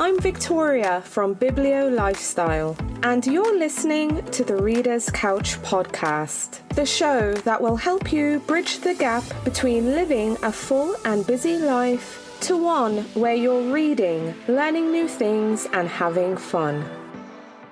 I'm Victoria from Biblio Lifestyle, and you're listening to the Reader's Couch podcast, the show that will help you bridge the gap between living a full and busy life to one where you're reading, learning new things, and having fun.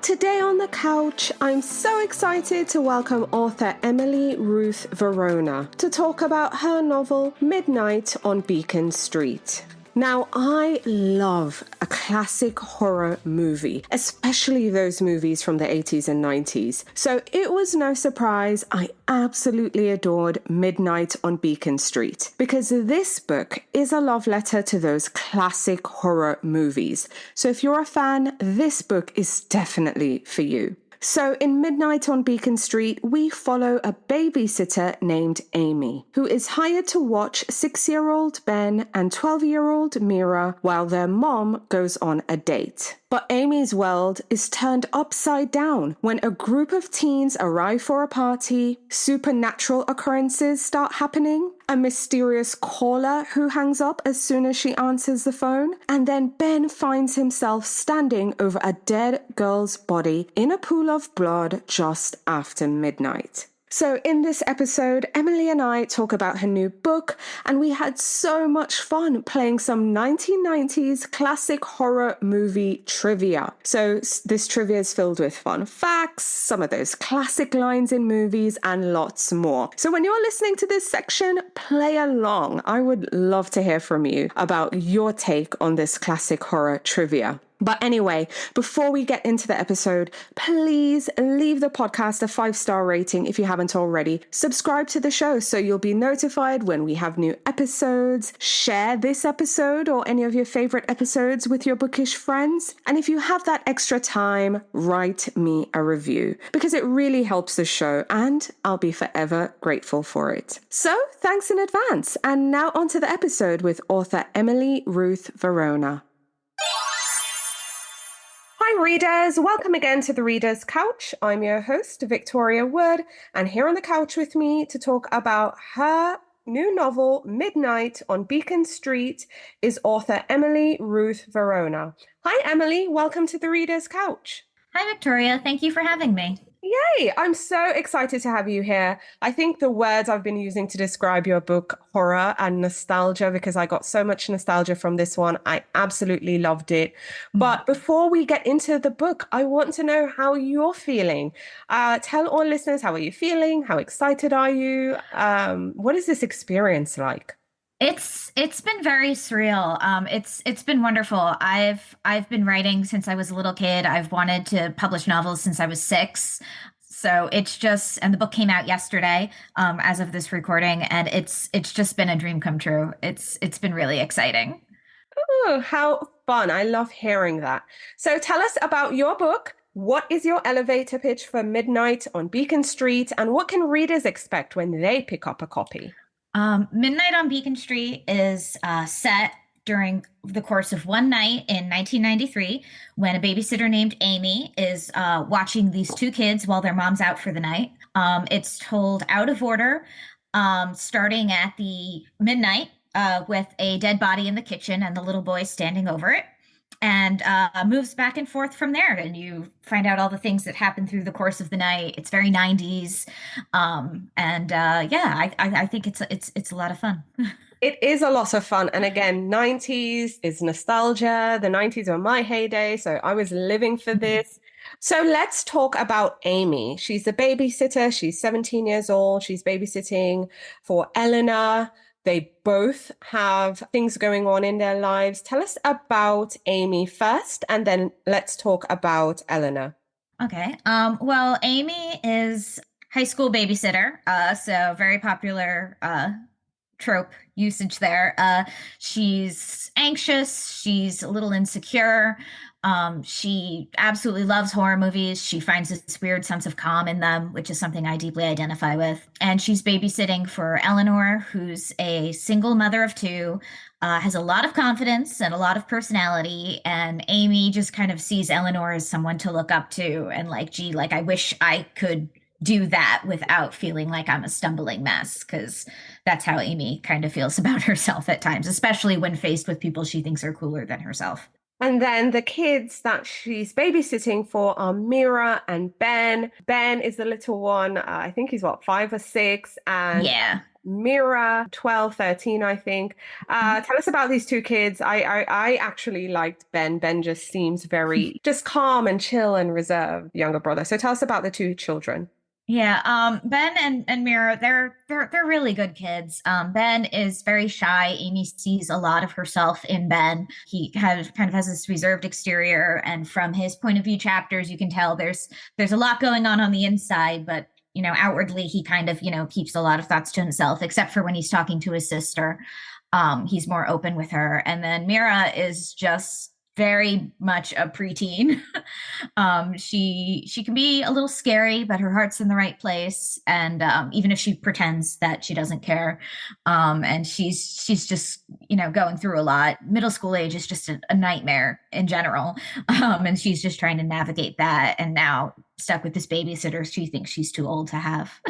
Today on the couch, I'm so excited to welcome author Emily Ruth Verona to talk about her novel Midnight on Beacon Street. Now, I love a classic horror movie, especially those movies from the 80s and 90s. So it was no surprise I absolutely adored Midnight on Beacon Street, because this book is a love letter to those classic horror movies. So if you're a fan, this book is definitely for you. So in Midnight on Beacon Street, we follow a babysitter named Amy, who is hired to watch 6-year-old Ben and 12-year-old Mira while their mom goes on a date. But Amy's world is turned upside down when a group of teens arrive for a party, supernatural occurrences start happening, a mysterious caller who hangs up as soon as she answers the phone, and then Ben finds himself standing over a dead girl's body in a pool of blood just after midnight. So in this episode, Emily and I talk about her new book, and we had so much fun playing some 1990s classic horror movie trivia. So this trivia is filled with fun facts, some of those classic lines in movies, and lots more. So when you're listening to this section, play along. I would love to hear from you about your take on this classic horror trivia. But anyway, before we get into the episode, please leave the podcast a 5-star rating if you haven't already. Subscribe to the show so you'll be notified when we have new episodes. Share this episode or any of your favorite episodes with your bookish friends. And if you have that extra time, write me a review because it really helps the show and I'll be forever grateful for it. So thanks in advance. And now on to the episode with author Emily Ruth Verona. Hi readers, welcome again to the Reader's Couch. I'm your host, Victoria Wood, and here on the couch with me to talk about her new novel, Midnight on Beacon Street, is author Emily Ruth Verona. Hi Emily, welcome to the Reader's Couch. Hi Victoria, thank you for having me. Yay! I'm so excited to have you here. I think the words I've been using to describe your book, horror and nostalgia, because I got so much nostalgia from this one. I absolutely loved it. But before we get into the book, I want to know how you're feeling. Tell all listeners, how are you feeling? How excited are you? What is this experience like? It's been very surreal. It's been wonderful. I've been writing since I was a little kid. I've wanted to publish novels since I was 6. So it's just, and the book came out yesterday, as of this recording, and it's just been a dream come true. It's been really exciting. Oh, how fun. I love hearing that. So tell us about your book. What is your elevator pitch for Midnight on Beacon Street, and what can readers expect when they pick up a copy? Midnight on Beacon Street is set during the course of one night in 1993 when a babysitter named Amy is watching these 2 kids while their mom's out for the night. It's told out of order, starting at the midnight with a dead body in the kitchen and the little boy standing over it, and moves back and forth from there. And you find out all the things that happen through the course of the night. It's very 90s. I think it's a lot of fun. It is a lot of fun. And again, 90s is nostalgia. The 90s were my heyday, so I was living for this. So let's talk about Amy. She's a babysitter. She's 17 years old. She's babysitting for Eleanor. They both have things going on in their lives. Tell us about Amy first, and then let's talk about Eleanor. Okay. Well, Amy is high school babysitter, so very popular trope usage there. She's anxious. She's a little insecure. She absolutely loves horror movies. She finds this weird sense of calm in them, which is something I deeply identify with. And she's babysitting for Eleanor, who's a single mother of 2, has a lot of confidence and a lot of personality. And Amy just kind of sees Eleanor as someone to look up to and like, gee, like I wish I could do that without feeling like I'm a stumbling mess, because that's how Amy kind of feels about herself at times, especially when faced with people she thinks are cooler than herself. And then the kids that she's babysitting for are Mira and Ben. Ben is the little one. I think he's what, 5 or 6, and Yeah. Mira, 12, 13, I think. Tell us about these two kids. I actually liked Ben. Ben just seems very just calm and chill and reserved, younger brother. So tell us about the two children. Yeah, Ben and Mira, they're really good kids. Ben is very shy. Amy sees a lot of herself in Ben. He kind of has this reserved exterior, and from his point of view chapters, you can tell there's a lot going on the inside, but outwardly he kind of keeps a lot of thoughts to himself, except for when he's talking to his sister. He's more open with her, and then Mira is just very much a preteen. She can be a little scary, but her heart's in the right place. And even if she pretends that she doesn't care, and she's just going through a lot. Middle school age is just a nightmare in general, and she's just trying to navigate that. And now stuck with this babysitter she thinks she's too old to have.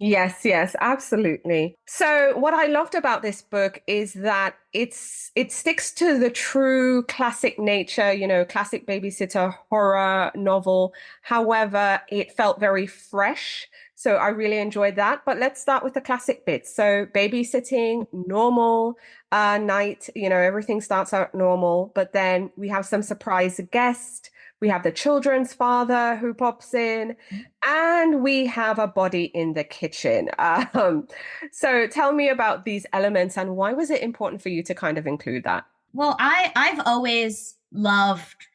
Yes, yes, absolutely. So what I loved about this book is that it sticks to the true classic nature, classic babysitter horror novel. However, it felt very fresh. So I really enjoyed that. But let's start with the classic bits. So babysitting, normal night, everything starts out normal, but then we have some surprise guest. We have the children's father who pops in, and we have a body in the kitchen. So tell me about these elements and why was it important for you to kind of include that? Well, I've always loved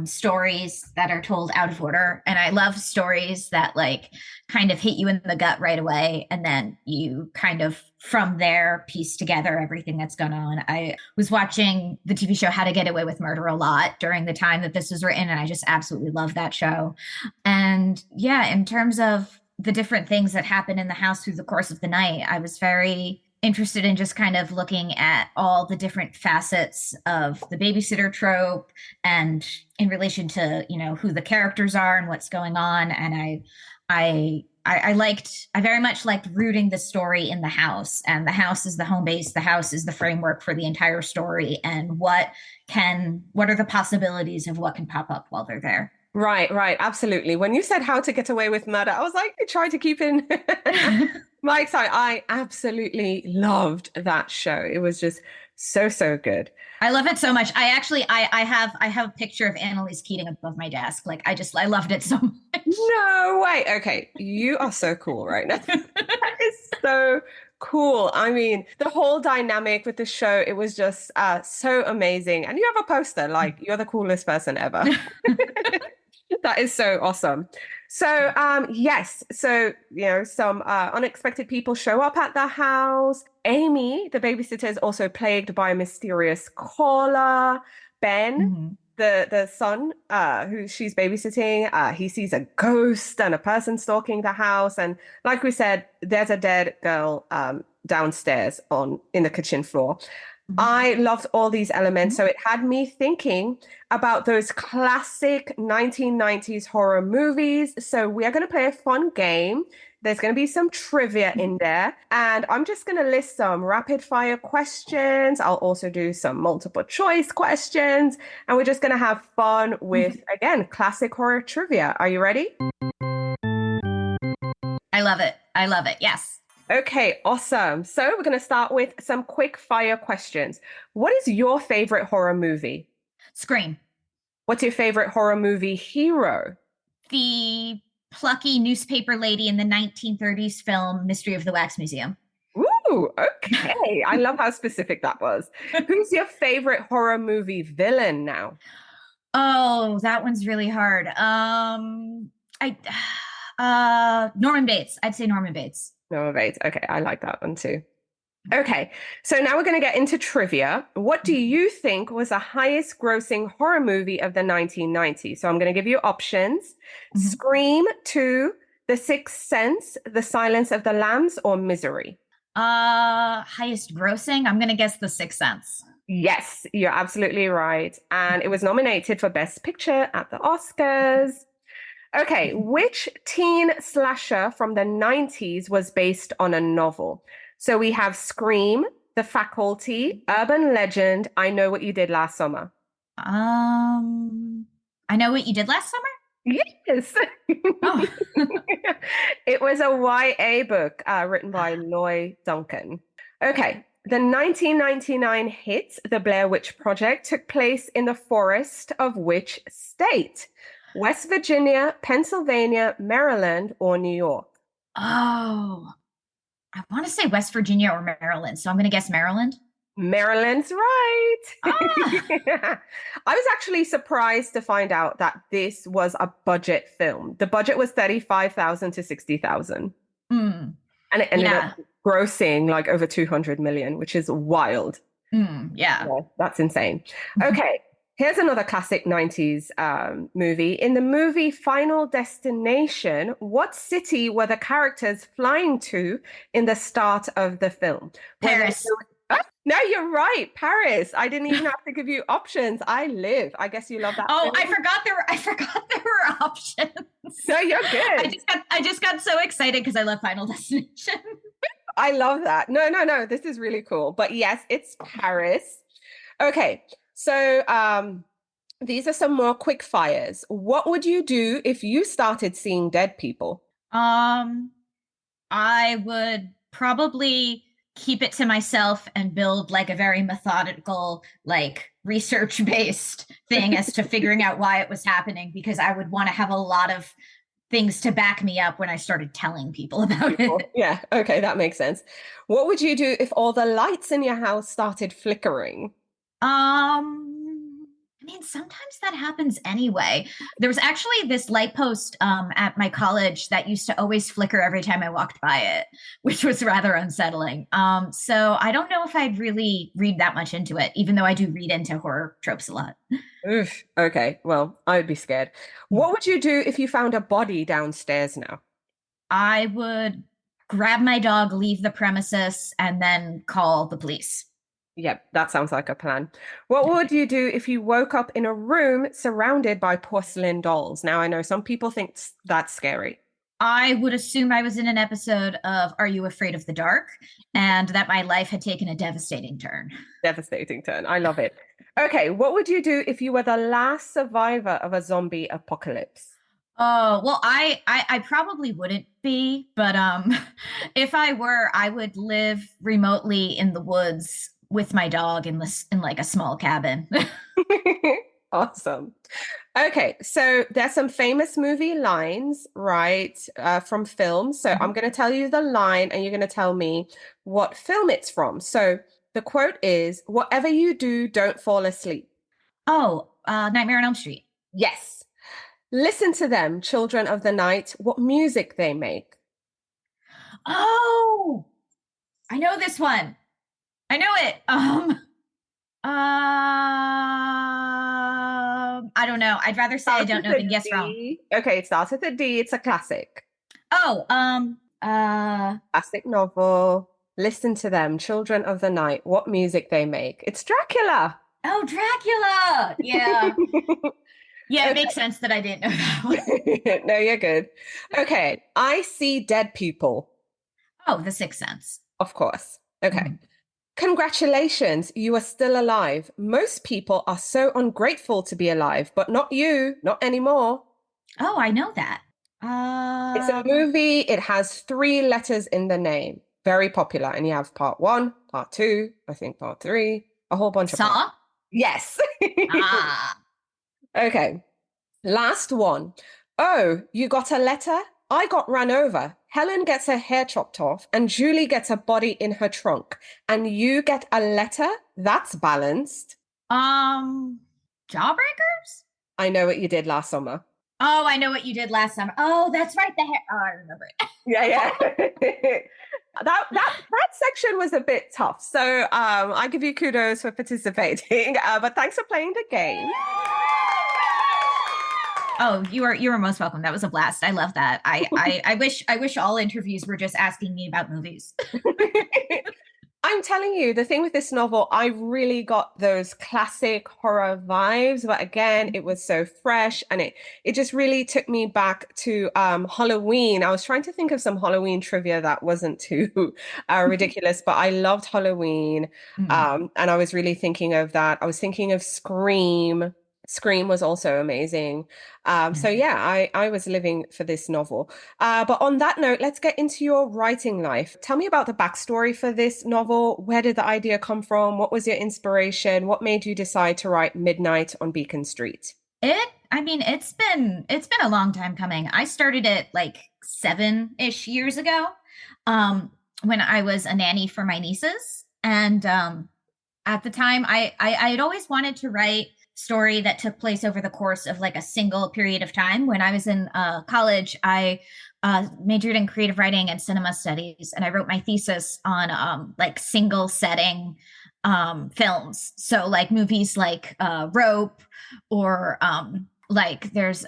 stories that are told out of order, and I love stories that like kind of hit you in the gut right away, and then you kind of from there piece together everything that's going on. I was watching the TV show How to Get Away with Murder a lot during the time that this was written, and I just absolutely love that show. And yeah, in terms of the different things that happen in the house through the course of the night, I was very interested in just kind of looking at all the different facets of the babysitter trope and in relation to who the characters are and what's going on. And I very much liked rooting the story in the house, and the house is the home base, the house is the framework for the entire story, and what are the possibilities of what can pop up while they're there. Right, right, absolutely. When you said How to Get Away with Murder, I was like, I tried to keep in my excitement. I absolutely loved that show. It was just so, so good. I love it so much. I have a picture of Annalise Keating above my desk. Like I loved it so much. No way. Okay, you are so cool right now. That is so cool. I mean, the whole dynamic with the show, it was just so amazing. And you have a poster, like you're the coolest person ever. That is so awesome. So, yes, so, some unexpected people show up at the house. Amy, the babysitter, is also plagued by a mysterious caller. Ben, the son, who she's babysitting, he sees a ghost and a person stalking the house. And like we said, there's a dead girl downstairs in the kitchen floor. I loved all these elements. So it had me thinking about those classic 1990s horror movies. So we are going to play a fun game. There's going to be some trivia in there. And I'm just going to list some rapid fire questions. I'll also do some multiple choice questions. And we're just going to have fun with, again, classic horror trivia. Are you ready? I love it. I love it. Yes. Okay, awesome. So we're going to start with some quick fire questions. What is your favorite horror movie? Scream. What's your favorite horror movie hero? The plucky newspaper lady in the 1930s film Mystery of the Wax Museum. Ooh, okay. I love how specific that was. Who's your favorite horror movie villain now? Oh, that one's really hard. Norman Bates. I'd say Norman Bates. Norman Bates. Okay, I like that one too. Okay, so now we're going to get into trivia. What do you think was the highest grossing horror movie of the 1990s? So I'm going to give you options. Scream 2, The Sixth Sense, The Silence of the Lambs, or Misery? Highest grossing? I'm going to guess The Sixth Sense. Yes, you're absolutely right. And it was nominated for Best Picture at the Oscars. Okay, which teen slasher from the 90s was based on a novel? So we have Scream, The Faculty, Urban Legend, I Know What You Did Last Summer. I Know What You Did Last Summer? Yes. Oh. It was a YA book written by Loy Duncan. Okay. The 1999 hit, The Blair Witch Project, took place in the forest of which state? West Virginia, Pennsylvania, Maryland, or New York? Oh, I want to say West Virginia or Maryland, so I'm going to guess Maryland. Maryland's right. Ah, I was actually surprised to find out that this was a budget film. The budget was 35,000 to 60,000. mm, And it ended up yeah. grossing like over 200 million, which is wild. Yeah. Yeah, that's insane. Okay, here's another classic 90s movie. In the movie Final Destination, what city were the characters flying to in the start of the film? Paris. Oh, no, you're right. Paris. I didn't even have to give you options. I live. I guess you love that Oh, film. I forgot there were options. No, you're good. I just got so excited because I love Final Destination. I love that. No. This is really cool. But yes, it's Paris. Okay. So these are some more quick fires. What would you do if you started seeing dead people? I would probably keep it to myself and build like a very methodical, like research-based thing as to figuring out why it was happening, because I would want to have a lot of things to back me up when I started telling people about it. Yeah, okay, that makes sense. What would you do if all the lights in your house started flickering? I mean, sometimes that happens anyway. There was actually this light post at my college that used to always flicker every time I walked by it, which was rather unsettling. So I don't know if I'd really read that much into it, even though I do read into horror tropes a lot. Oof, okay, well, I would be scared. What would you do if you found a body downstairs now? I would grab my dog, leave the premises, and then call the police. Yep, that sounds like a plan. What would you do if you woke up in a room surrounded by porcelain dolls? Now, I know some people think that's scary. I would assume I was in an episode of Are You Afraid of the Dark? And that my life had taken a devastating turn. Devastating turn. I love it. Okay, what would you do if you were the last survivor of a zombie apocalypse? Oh, well, I probably wouldn't be, but if I were, I would live remotely in the woods with my dog in like a small cabin. Awesome. Okay, so there's some famous movie lines, right, from films. So I'm going to tell you the line and you're going to tell me what film it's from. So the quote is, "Whatever you do, don't fall asleep." Oh, Nightmare on Elm Street. Yes. Listen to them, children of the night, what music they make. Oh, I know this one. I know it. I don't know. I'd rather say I don't know than guess wrong. Okay, it starts with a D. It's a classic. Oh, Classic novel. Listen to them, children of the night, what music they make. It's Dracula. Oh, Dracula. Yeah. Yeah, it makes sense that I didn't know that one. No, you're good. Okay, I see dead people. Oh, The Sixth Sense. Of course. Okay. Congratulations, you are still alive. Most people are so ungrateful to be alive, but not you, not anymore. Oh, I know that. It's a movie. It has 3 letters in the name. Very popular. And you have part 1, part 2, I think part 3, a whole bunch of Saw? parts. Yes. Ah. Okay. Last one. Oh, you got a letter? I got run over. Helen gets her hair chopped off and Julie gets a body in her trunk. And you get a letter? That's balanced. Jawbreakers? I Know What You Did Last Summer. Oh, I Know What You Did Last Summer. Oh, that's right. The hair. Oh, I remember it. Yeah. That section was a bit tough. So I give you kudos for participating. But thanks for playing the game. Oh, you were most welcome. That was a blast. I love that. I wish all interviews were just asking me about movies. I'm telling you, the thing with this novel, I really got those classic horror vibes, but again, it was so fresh and it just really took me back to Halloween. I was trying to think of some Halloween trivia that wasn't too ridiculous, but I loved Halloween. Mm, And I was really thinking of that. I was thinking of Scream. Scream was also amazing. So yeah. yeah, I was living for this novel. But on that note, let's get into your writing life. Tell me about the backstory for this novel. Where did the idea come from? What was your inspiration? What made you decide to write Midnight on Beacon Street? I mean, it's been a long time coming. I started it like 7-ish years ago, um, when I was a nanny for my nieces. And at the time, I had always wanted to write story that took place over the course of like a single period of time. When I was in college, I majored in creative writing and cinema studies, and I wrote my thesis on like single setting films. So like movies like Rope, or like there's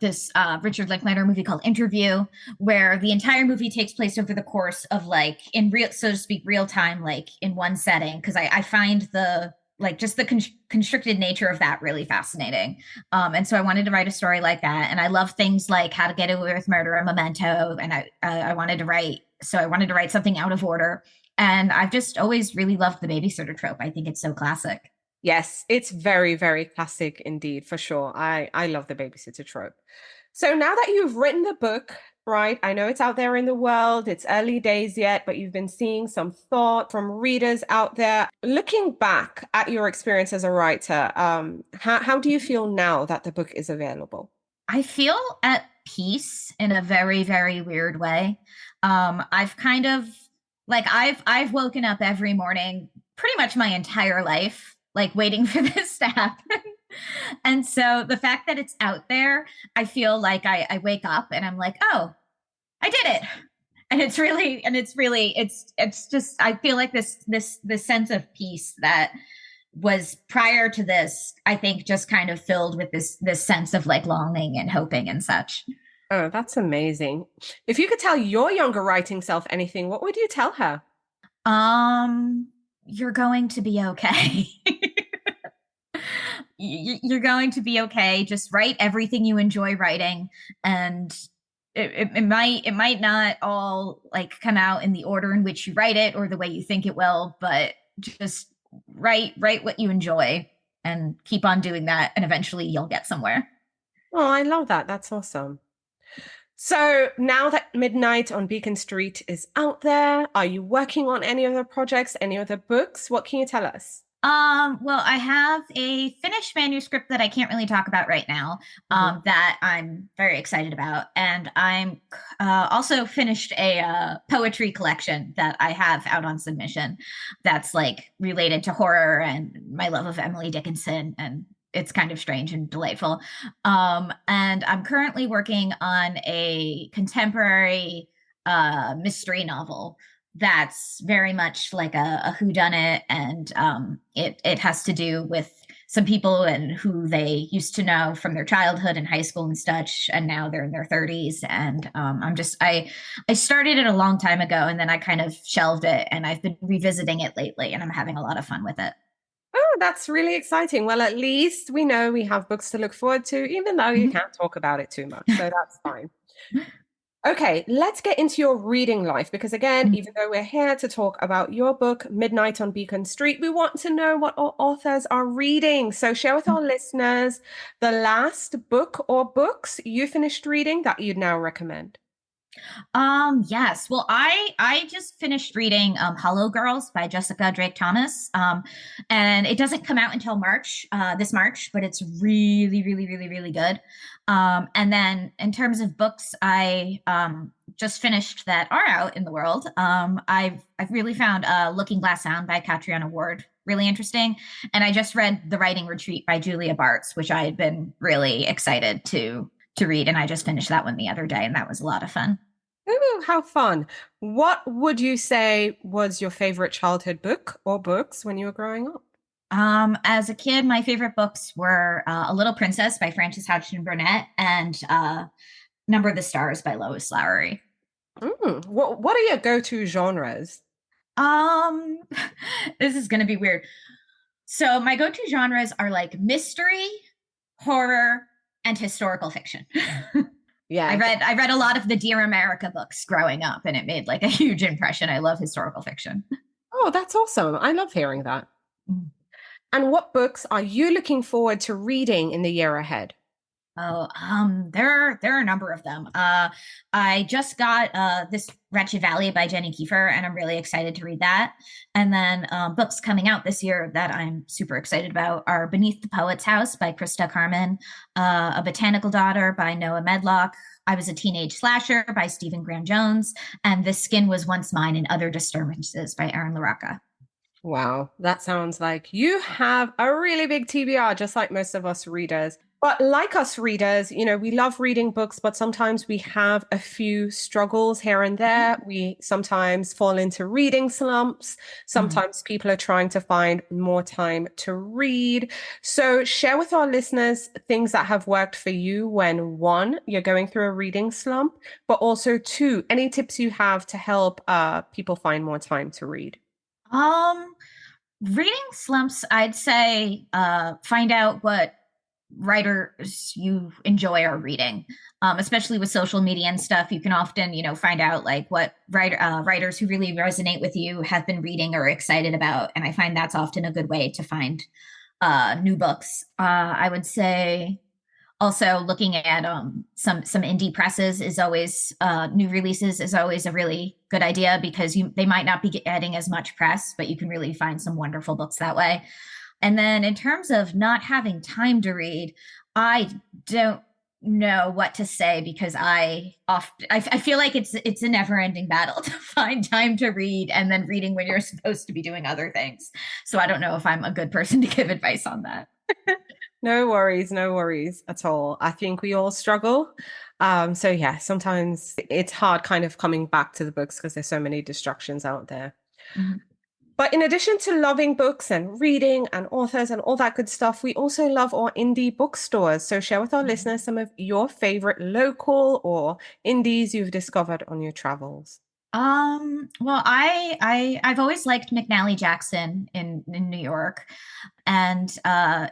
this Richard Linklater movie called Interview, where the entire movie takes place over the course of like in real, so to speak, real time, like in one setting. Because I find the like just the constricted nature of that really fascinating. And so I wanted to write a story like that. And I love things like How to Get Away with Murder and Memento. And I wanted to write, so I wanted to write something out of order. And I've just always really loved the babysitter trope. I think it's so classic. Yes, it's very, very classic indeed, for sure. I love the babysitter trope. So now that you've written the book, right? I know it's out there in the world. It's early days yet, but you've been seeing some thought from readers out there. Looking back at your experience as a writer, how do you feel now that the book is available? I feel at peace in a very, very weird way. I've kind of like I've woken up every morning pretty much my entire life, like waiting for this to happen. And so the fact that it's out there, I feel like I wake up and I'm like, oh, I did it. And it's just I feel like this sense of peace that was prior to this, I think just kind of filled with this sense of like longing and hoping and such. Oh, that's amazing. If you could tell your younger writing self anything, what would you tell her? Um, you're going to be okay. You're going to be okay. Just write everything you enjoy writing, and it might not all like come out in the order in which you write it or the way you think it will, but just write what you enjoy and keep on doing that, and eventually you'll get somewhere. Oh, I love that. That's awesome. So now that Midnight on Beacon Street is out there, are you working on any other projects, any other books? What can you tell us? Well, I have a finished manuscript that I can't really talk about right now, Mhm. that I'm very excited about. And I'm also finished a poetry collection that I have out on submission that's like related to horror and my love of Emily Dickinson. And it's kind of strange and delightful. And I'm currently working on a contemporary mystery novel that's very much like a whodunit, and it has to do with some people and who they used to know from their childhood and high school and such, and now they're in their 30s. And I started it a long time ago, and then I kind of shelved it, and I've been revisiting it lately, and I'm having a lot of fun with it. Oh, that's really exciting. Well, at least we know we have books to look forward to, even though you Mhm. can't talk about it too much. So that's fine. Okay, let's get into your reading life because, again, even though we're here to talk about your book, Midnight on Beacon Street, we want to know what our authors are reading. So, share with our listeners the last book or books you finished reading that you'd now recommend. Yes. Well, I just finished reading Hollow Girls by Jessica Drake Thomas. And it doesn't come out until March, this March, but it's really, really, really, really good. And then in terms of books, I just finished that are out in the world. I've really found Looking Glass Sound by Catriona Ward really interesting. And I just read The Writing Retreat by Julia Bartz, which I had been really excited to read, and I just finished that one the other day, and that was a lot of fun. Ooh, how fun. What would you say was your favorite childhood book or books when you were growing up? As a kid, my favorite books were A Little Princess by Frances Hodgson Burnett and Number of the Stars by Lois Lowry. What are your go-to genres? Um, this is going to be weird. So my go-to genres are like mystery, horror, and historical fiction. I Yeah. read a lot of the Dear America books growing up, and it made like a huge impression. I love historical fiction. Oh, that's awesome. I love hearing that. Mm. And what books are you looking forward to reading in the year ahead? Oh, there are a number of them. I just got this Wretched Valley by Jenny Kiefer, and I'm really excited to read that. And then books coming out this year that I'm super excited about are Beneath the Poet's House by Krista Carmen, A Botanical Daughter by Noah Medlock, I Was a Teenage Slasher by Stephen Graham Jones, and This Skin Was Once Mine and Other Disturbances by Aaron LaRocca. Wow, that sounds like you have a really big TBR, just like most of us readers. But like us readers, we love reading books, but sometimes we have a few struggles here and there. We sometimes fall into reading slumps. Mhm. Sometimes people are trying to find more time to read. So share with our listeners things that have worked for you when, one, you're going through a reading slump, but also two, any tips you have to help people find more time to read. Um, Reading slumps, I'd say find out what writers you enjoy are reading. Especially with social media and stuff, you can often, find out like what writers who really resonate with you have been reading or excited about. And I find that's often a good way to find new books. I would say also looking at some indie presses is always new releases is always a really good idea because they might not be getting as much press, but you can really find some wonderful books that way. And then in terms of not having time to read, I don't know what to say because I feel like it's a never ending battle to find time to read and then reading when you're supposed to be doing other things. So I don't know if I'm a good person to give advice on that. No worries, no worries at all. I think we all struggle. So yeah, sometimes it's hard kind of coming back to the books because there's so many distractions out there. Mhm. But in addition to loving books and reading and authors and all that good stuff, we also love our indie bookstores. So share with our listeners some of your favorite local or indies you've discovered on your travels. Well, I've always liked McNally Jackson in New York, and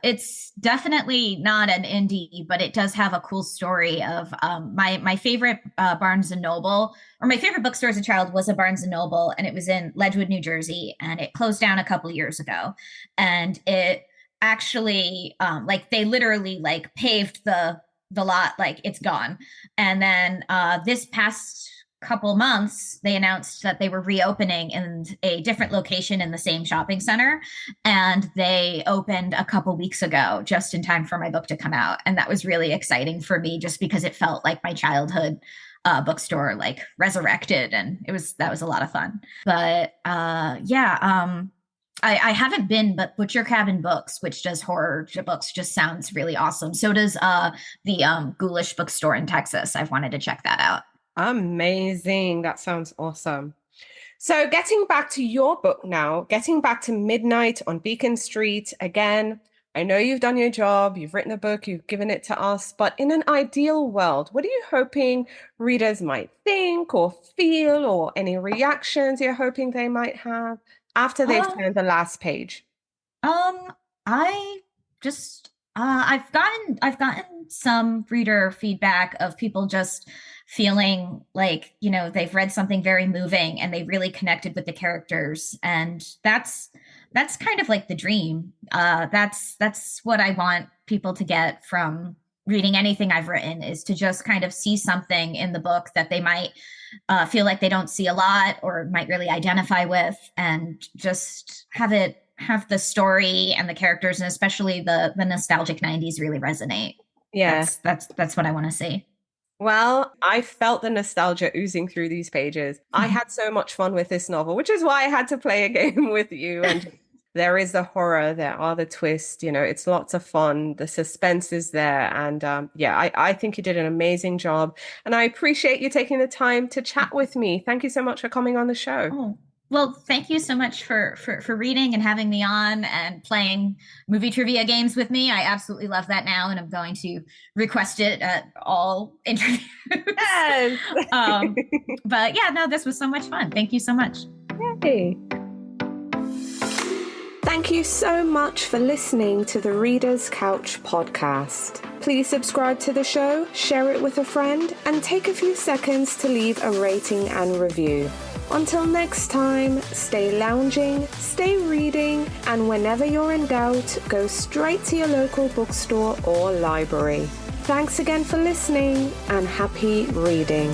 it's definitely not an indie, but it does have a cool story of my favorite Barnes and Noble, or my favorite bookstore as a child was a Barnes and Noble, and it was in Ledgewood, New Jersey, and it closed down a couple years ago, and it actually like they literally like paved the lot, like it's gone, and then this past couple months, they announced that they were reopening in a different location in the same shopping center. And they opened a couple weeks ago, just in time for my book to come out. And that was really exciting for me just because it felt like my childhood bookstore like resurrected. And that was a lot of fun. But yeah, I haven't been, but Butcher Cabin Books, which does horror books, just sounds really awesome. So does the Ghoulish bookstore in Texas. I've wanted to check that out. Amazing. That sounds awesome. So, getting back to your book now, getting back to Midnight on Beacon Street again. I know you've done your job, you've written a book, you've given it to us, but in an ideal world, what are you hoping readers might think or feel, or any reactions you're hoping they might have after they've Uh, turned the last page? I just I've gotten some reader feedback of people just feeling like, they've read something very moving and they really connected with the characters. And that's kind of like the dream. That's what I want people to get from reading anything I've written, is to just kind of see something in the book that they might feel like they don't see a lot or might really identify with, and just have the story and the characters, and especially the nostalgic 90s really resonate. Yeah. That's what I want to see. Well, I felt the nostalgia oozing through these pages. I had so much fun with this novel, which is why I had to play a game with you. And there is the horror, there are the twists, it's lots of fun. The suspense is there. And yeah, I think you did an amazing job. And I appreciate you taking the time to chat with me. Thank you so much for coming on the show. Oh, well, thank you so much for reading and having me on and playing movie trivia games with me. I absolutely love that now, and I'm going to request it at all interviews. Yes. um, but yeah, no, this was so much fun. Thank you so much. Yay. Thank you so much for listening to the Reader's Couch podcast. Please subscribe to the show, share it with a friend, and take a few seconds to leave a rating and review. Until next time, stay lounging, stay reading, and whenever you're in doubt, go straight to your local bookstore or library. Thanks again for listening, and happy reading.